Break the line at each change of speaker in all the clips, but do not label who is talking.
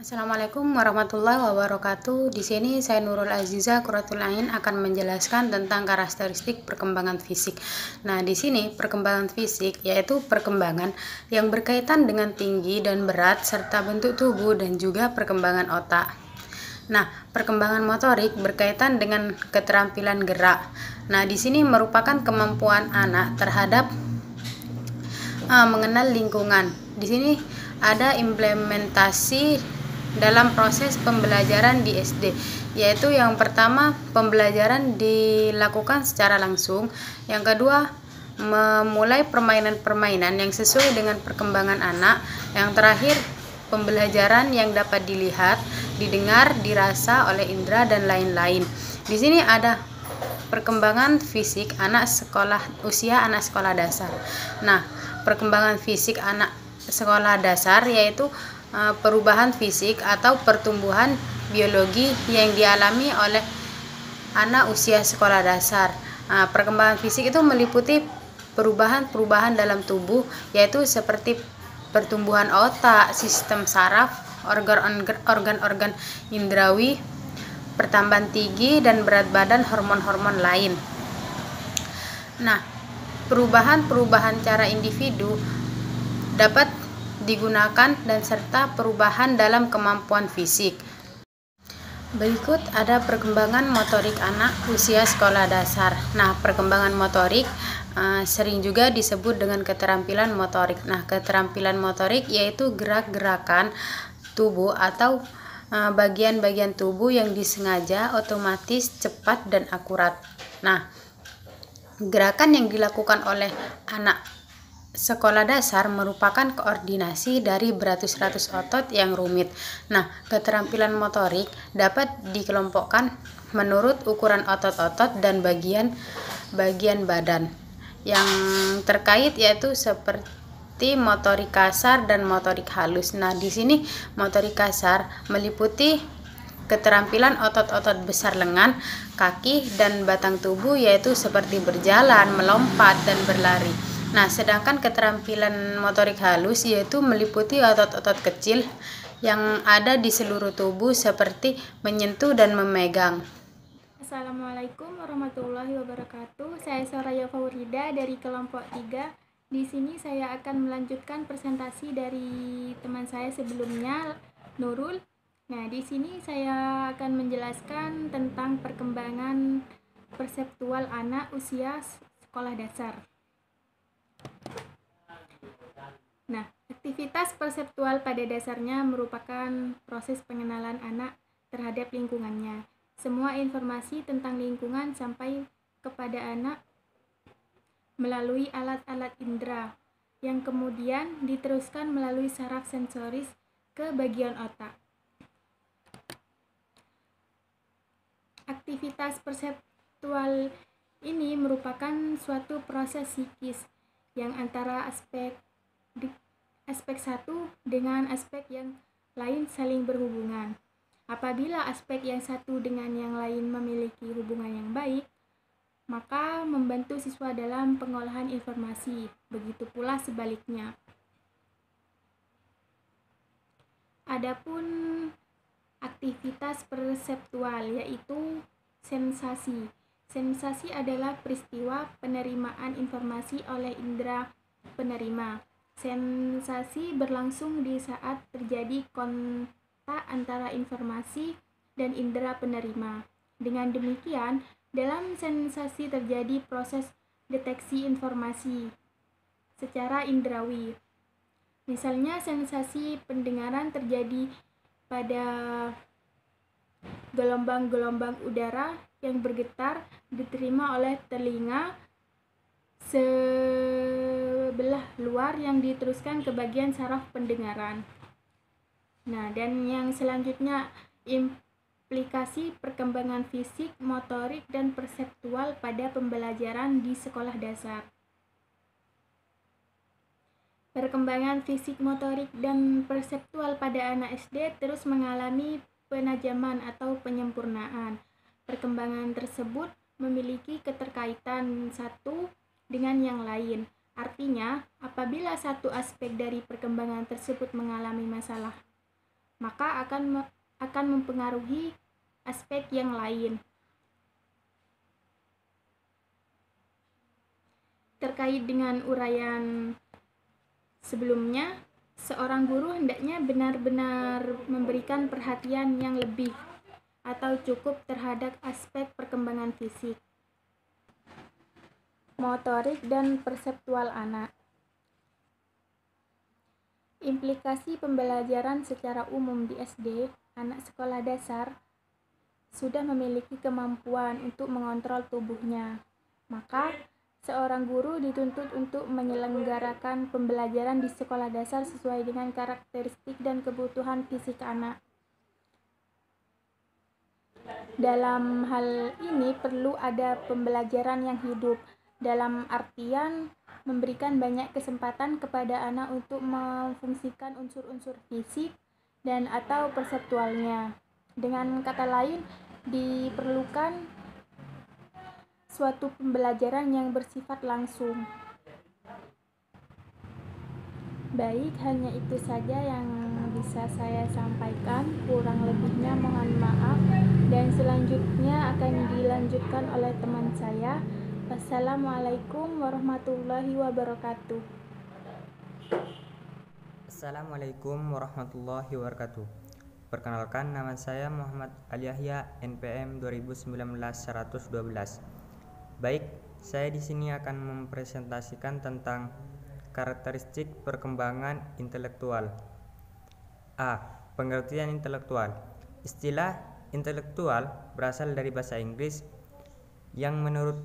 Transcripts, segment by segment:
Assalamualaikum warahmatullahi wabarakatuh. Di sini saya Nurul Aziza Qurratul Ain akan menjelaskan tentang karakteristik perkembangan fisik. Nah, di sini perkembangan fisik yaitu perkembangan yang berkaitan dengan tinggi dan berat serta bentuk tubuh dan juga perkembangan otak. Nah, perkembangan motorik berkaitan dengan keterampilan gerak. Nah, di sini merupakan kemampuan anak terhadap mengenal lingkungan. Di sini ada implementasi dalam proses pembelajaran di SD, yaitu yang pertama pembelajaran dilakukan secara langsung, yang kedua memulai permainan-permainan yang sesuai dengan perkembangan anak, yang terakhir pembelajaran yang dapat dilihat, didengar, dirasa oleh indera dan lain-lain. Di sini ada perkembangan fisik usia anak sekolah dasar. Nah, perkembangan fisik anak sekolah dasar yaitu perubahan fisik atau pertumbuhan biologi yang dialami oleh anak usia sekolah dasar. Perkembangan fisik itu meliputi perubahan-perubahan dalam tubuh, yaitu seperti pertumbuhan otak, sistem saraf, organ-organ indrawi, pertambahan tinggi dan berat badan, hormon-hormon lain. Nah, perubahan-perubahan cara individu dapat digunakan dan serta perubahan dalam kemampuan fisik. Berikut ada perkembangan motorik anak usia sekolah dasar. Nah, perkembangan motorik sering juga disebut dengan keterampilan motorik. Nah, keterampilan motorik yaitu gerak-gerakan tubuh atau bagian-bagian tubuh yang disengaja, otomatis, cepat, dan akurat. Nah, gerakan yang dilakukan oleh anak sekolah dasar merupakan koordinasi dari beratus-ratus otot yang rumit. Nah, keterampilan motorik dapat dikelompokkan menurut ukuran otot-otot dan bagian badan yang terkait, yaitu seperti motorik kasar dan motorik halus. Nah, di sini motorik kasar meliputi keterampilan otot-otot besar lengan, kaki, dan batang tubuh, yaitu seperti berjalan, melompat, dan berlari. Nah, sedangkan keterampilan motorik halus yaitu meliputi otot-otot kecil yang ada di seluruh tubuh seperti menyentuh dan memegang.
Assalamualaikum warahmatullahi wabarakatuh. Saya Soraya Faurida dari kelompok 3. Di sini saya akan melanjutkan presentasi dari teman saya sebelumnya, Nurul. Nah, di sini saya akan menjelaskan tentang perkembangan perseptual anak usia sekolah dasar. Nah, aktivitas perseptual pada dasarnya merupakan proses pengenalan anak terhadap lingkungannya. Semua informasi tentang lingkungan sampai kepada anak melalui alat-alat indera yang kemudian diteruskan melalui saraf sensoris ke bagian otak. Aktivitas perseptual ini merupakan suatu proses psikis yang antara aspek satu dengan aspek yang lain saling berhubungan. Apabila aspek yang satu dengan yang lain memiliki hubungan yang baik, maka membantu siswa dalam pengolahan informasi. Begitu pula sebaliknya. Adapun aktivitas perseptual yaitu sensasi. Sensasi adalah peristiwa penerimaan informasi oleh indera penerima. Sensasi berlangsung di saat terjadi kontak antara informasi dan indera penerima. Dengan demikian, dalam sensasi terjadi proses deteksi informasi secara indrawi. Misalnya, sensasi pendengaran terjadi pada gelombang-gelombang udara yang bergetar diterima oleh telinga sebelah luar yang diteruskan ke bagian saraf pendengaran. Nah, dan yang selanjutnya implikasi perkembangan fisik, motorik, dan perseptual pada pembelajaran di sekolah dasar. Perkembangan fisik, motorik, dan perseptual pada anak SD terus mengalami penajaman atau penyempurnaan. Perkembangan tersebut memiliki keterkaitan satu dengan yang lain. Artinya, apabila satu aspek dari perkembangan tersebut mengalami masalah, maka akan mempengaruhi aspek yang lain. Terkait dengan uraian sebelumnya, seorang guru hendaknya benar-benar memberikan perhatian yang lebih atau cukup terhadap aspek perkembangan fisik, motorik, dan perseptual anak. Implikasi pembelajaran secara umum di SD, anak sekolah dasar sudah memiliki kemampuan untuk mengontrol tubuhnya. Maka, seorang guru dituntut untuk menyelenggarakan pembelajaran di sekolah dasar sesuai dengan karakteristik dan kebutuhan fisik anak. Dalam hal ini perlu ada pembelajaran yang hidup, dalam artian memberikan banyak kesempatan kepada anak untuk memfungsikan unsur-unsur fisik dan atau perseptualnya. Dengan kata lain, diperlukan suatu pembelajaran yang bersifat langsung. Baik, hanya itu saja yang bisa saya sampaikan. Kurang lebihnya mohon maaf, dan selanjutnya akan dilanjutkan oleh teman saya. Wassalamualaikum warahmatullahi wabarakatuh.
Assalamualaikum warahmatullahi wabarakatuh. Perkenalkan, nama saya Muhammad Ali Yahya, NPM 2019-112. Baik, saya di sini akan mempresentasikan tentang karakteristik perkembangan intelektual. A. Pengertian intelektual. Istilah intelektual berasal dari bahasa Inggris yang menurut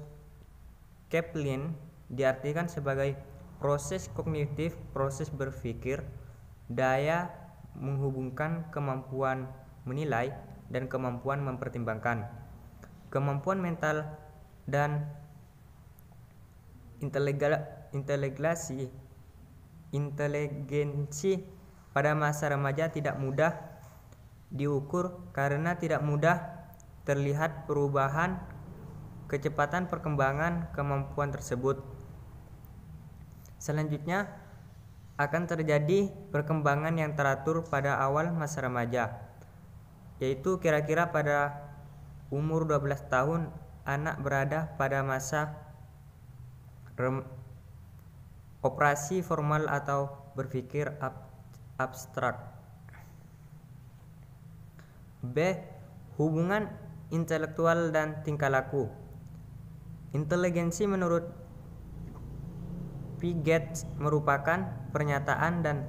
Kaplan diartikan sebagai proses kognitif, proses berpikir, daya menghubungkan kemampuan menilai dan kemampuan mempertimbangkan, kemampuan mental dan inteligensi pada masa remaja tidak mudah diukur karena tidak mudah terlihat perubahan kecepatan perkembangan kemampuan tersebut. Selanjutnya akan terjadi perkembangan yang teratur pada awal masa remaja, yaitu kira-kira pada umur 12 tahun anak berada pada masa operasi formal atau berpikir abstrak. B. Hubungan intelektual dan tingkah laku. Inteligensi menurut Piaget merupakan pernyataan dan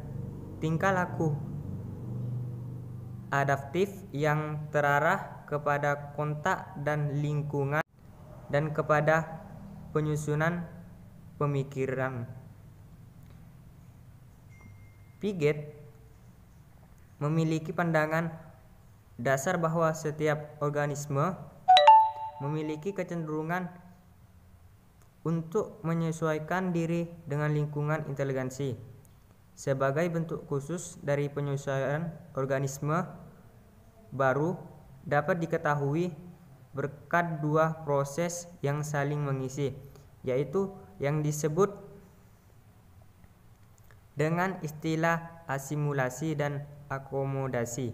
tingkah laku adaptif yang terarah kepada kontak dan lingkungan dan kepada penyusunan pemikiran. Piaget memiliki pandangan dasar bahwa setiap organisme memiliki kecenderungan untuk menyesuaikan diri dengan lingkungan inteligensi. Sebagai bentuk khusus dari penyesuaian, organisme baru dapat diketahui berkat dua proses yang saling mengisi, yaitu yang disebut dengan istilah asimilasi dan akomodasi.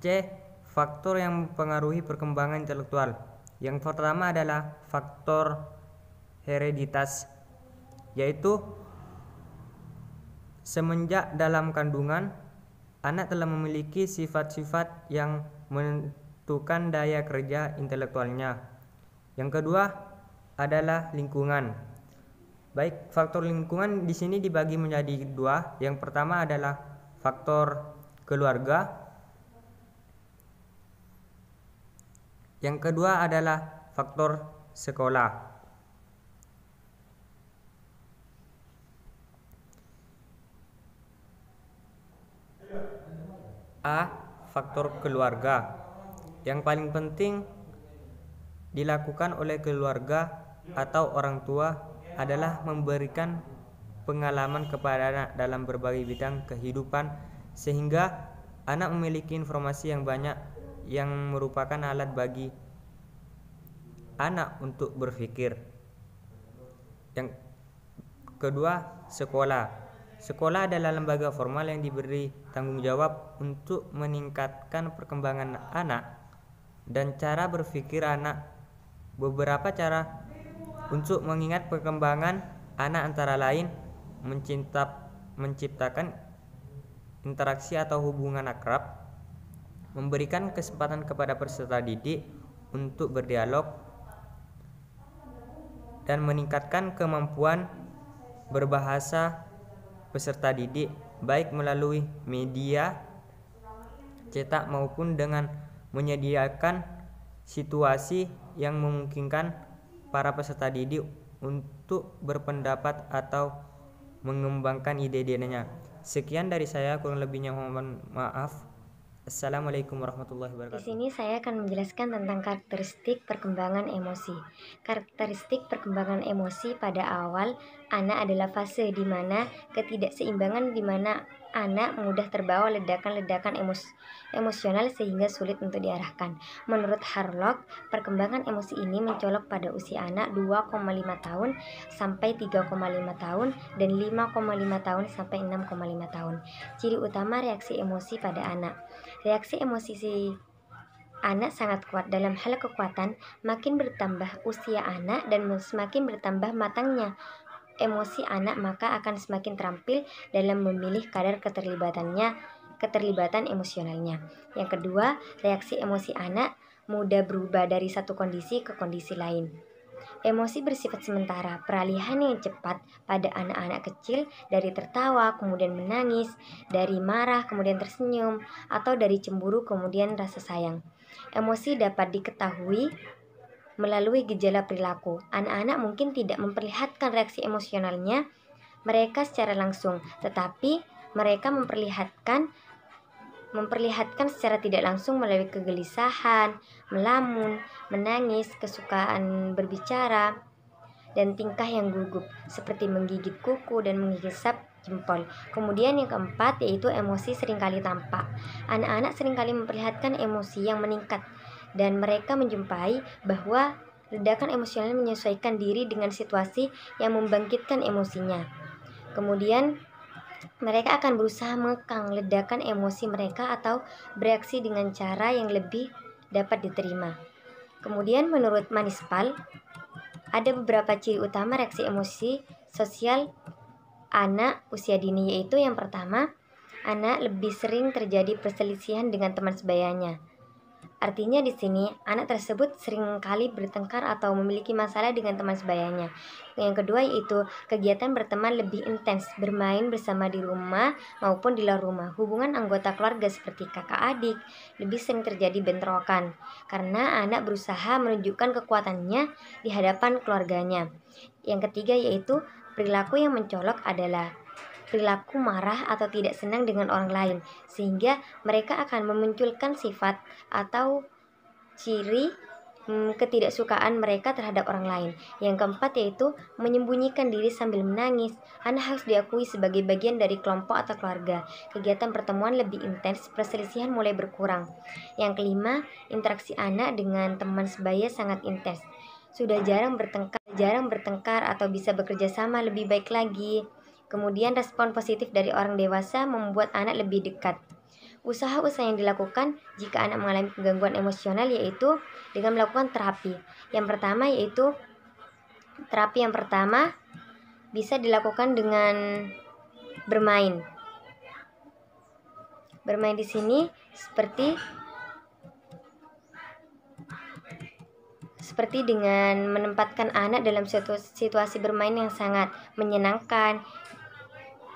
C. Faktor yang mempengaruhi perkembangan intelektual. Yang pertama adalah faktor hereditas, yaitu semenjak dalam kandungan anak telah memiliki sifat-sifat yang menentukan daya kerja intelektualnya. Yang kedua adalah lingkungan. Baik, faktor lingkungan di sini dibagi menjadi dua. Yang pertama adalah faktor keluarga. Yang kedua adalah faktor sekolah. A. Faktor keluarga. Yang paling penting dilakukan oleh keluarga atau orang tua adalah memberikan pengalaman kepada anak dalam berbagai bidang kehidupan sehingga anak memiliki informasi yang banyak yang merupakan alat bagi anak untuk berpikir. Yang kedua, sekolah. Sekolah adalah lembaga formal yang diberi tanggung jawab untuk meningkatkan perkembangan anak dan cara berpikir anak. Beberapa cara untuk mengingat perkembangan anak antara lain menciptakan interaksi atau hubungan akrab, memberikan kesempatan kepada peserta didik untuk berdialog, dan meningkatkan kemampuan berbahasa peserta didik baik melalui media cetak maupun dengan menyediakan situasi yang memungkinkan para peserta didik untuk berpendapat atau mengembangkan ide-idenya. Sekian dari saya, kurang lebihnya mohon maaf. Assalamualaikum warahmatullahi
Di
wabarakatuh.
sini saya akan menjelaskan tentang karakteristik perkembangan emosi. Karakteristik perkembangan emosi pada awal anak adalah fase di mana ketidakseimbangan di mana anak mudah terbawa ledakan-ledakan emosional sehingga sulit untuk diarahkan. Menurut Harlock, perkembangan emosi ini mencolok pada usia anak 2,5 tahun sampai 3,5 tahun dan 5,5 tahun sampai 6,5 tahun. Ciri utama reaksi emosi pada anak. Reaksi emosi si anak sangat kuat. Dalam hal kekuatan, makin bertambah usia anak dan semakin bertambah matangnya emosi anak, maka akan semakin terampil dalam memilih kadar keterlibatan emosionalnya. Yang kedua, reaksi emosi anak mudah berubah dari satu kondisi ke kondisi lain. Emosi bersifat sementara, peralihan yang cepat pada anak-anak kecil dari tertawa kemudian menangis, dari marah kemudian tersenyum, atau dari cemburu kemudian rasa sayang. Emosi dapat diketahui melalui gejala perilaku. Anak-anak mungkin tidak memperlihatkan reaksi emosionalnya mereka secara langsung, tetapi mereka memperlihatkan secara tidak langsung melalui kegelisahan, melamun, menangis, kesukaan berbicara, dan tingkah yang gugup seperti menggigit kuku dan menghisap jempol. Kemudian yang keempat yaitu emosi seringkali tampak. Anak-anak seringkali memperlihatkan emosi yang meningkat dan mereka menjumpai bahwa ledakan emosional menyesuaikan diri dengan situasi yang membangkitkan emosinya. Kemudian mereka akan berusaha mengekang ledakan emosi mereka atau bereaksi dengan cara yang lebih dapat diterima. Kemudian menurut Manispal, ada beberapa ciri utama reaksi emosi sosial anak usia dini, yaitu yang pertama, anak lebih sering terjadi perselisihan dengan teman sebayanya. Artinya di sini anak tersebut seringkali bertengkar atau memiliki masalah dengan teman sebayanya. Yang kedua yaitu kegiatan berteman lebih intens, bermain bersama di rumah maupun di luar rumah. Hubungan anggota keluarga seperti kakak adik lebih sering terjadi bentrokan karena anak berusaha menunjukkan kekuatannya di hadapan keluarganya. Yang ketiga yaitu perilaku yang mencolok adalah perilaku marah atau tidak senang dengan orang lain, sehingga mereka akan memunculkan sifat atau ciri ketidaksukaan mereka terhadap orang lain. Yang keempat yaitu menyembunyikan diri sambil menangis. Anak harus diakui sebagai bagian dari kelompok atau keluarga. Kegiatan pertemuan lebih intens, perselisihan mulai berkurang. Yang kelima, interaksi anak dengan teman sebaya sangat intens. Sudah jarang bertengkar atau bisa bekerja sama lebih baik lagi. Kemudian respon positif dari orang dewasa membuat anak lebih dekat. Usaha-usaha yang dilakukan jika anak mengalami gangguan emosional yaitu dengan melakukan terapi. Terapi yang pertama bisa dilakukan dengan bermain. Bermain di sini seperti dengan menempatkan anak dalam situasi bermain yang sangat menyenangkan.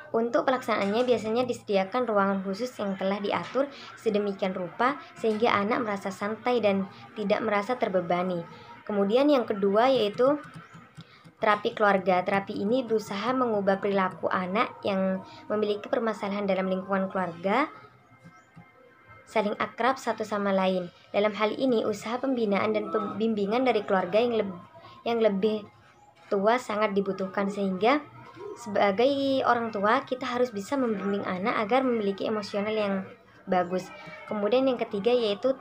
Untuk pelaksanaannya biasanya disediakan ruangan khusus yang telah diatur sedemikian rupa sehingga anak merasa santai dan tidak merasa terbebani. Kemudian yang kedua yaitu terapi keluarga. Terapi ini berusaha mengubah perilaku anak yang memiliki permasalahan dalam lingkungan keluarga, saling akrab satu sama lain. Dalam hal ini usaha pembinaan dan pembimbingan dari keluarga yang lebih tua sangat dibutuhkan, sehingga sebagai orang tua kita harus bisa membimbing anak agar memiliki emosional yang bagus. Kemudian yang ketiga yaitu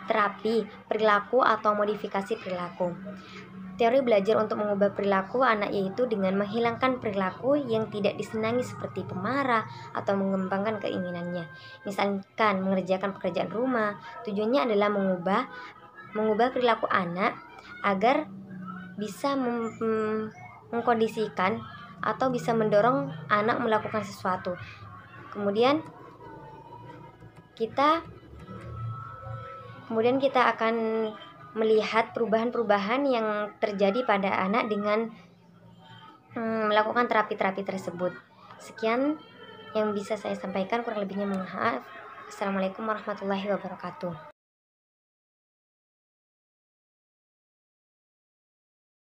terapi perilaku atau modifikasi perilaku. Teori belajar untuk mengubah perilaku anak yaitu dengan menghilangkan perilaku yang tidak disenangi seperti pemarah atau mengembangkan keinginannya. Misalkan mengerjakan pekerjaan rumah, tujuannya adalah mengubah perilaku anak agar bisa mengkondisikan atau bisa mendorong anak melakukan sesuatu. Kemudian kita akan melihat perubahan-perubahan yang terjadi pada anak dengan melakukan terapi-terapi tersebut. Sekian yang bisa saya sampaikan, kurang lebihnya mohon maaf. Assalamualaikum warahmatullahi wabarakatuh.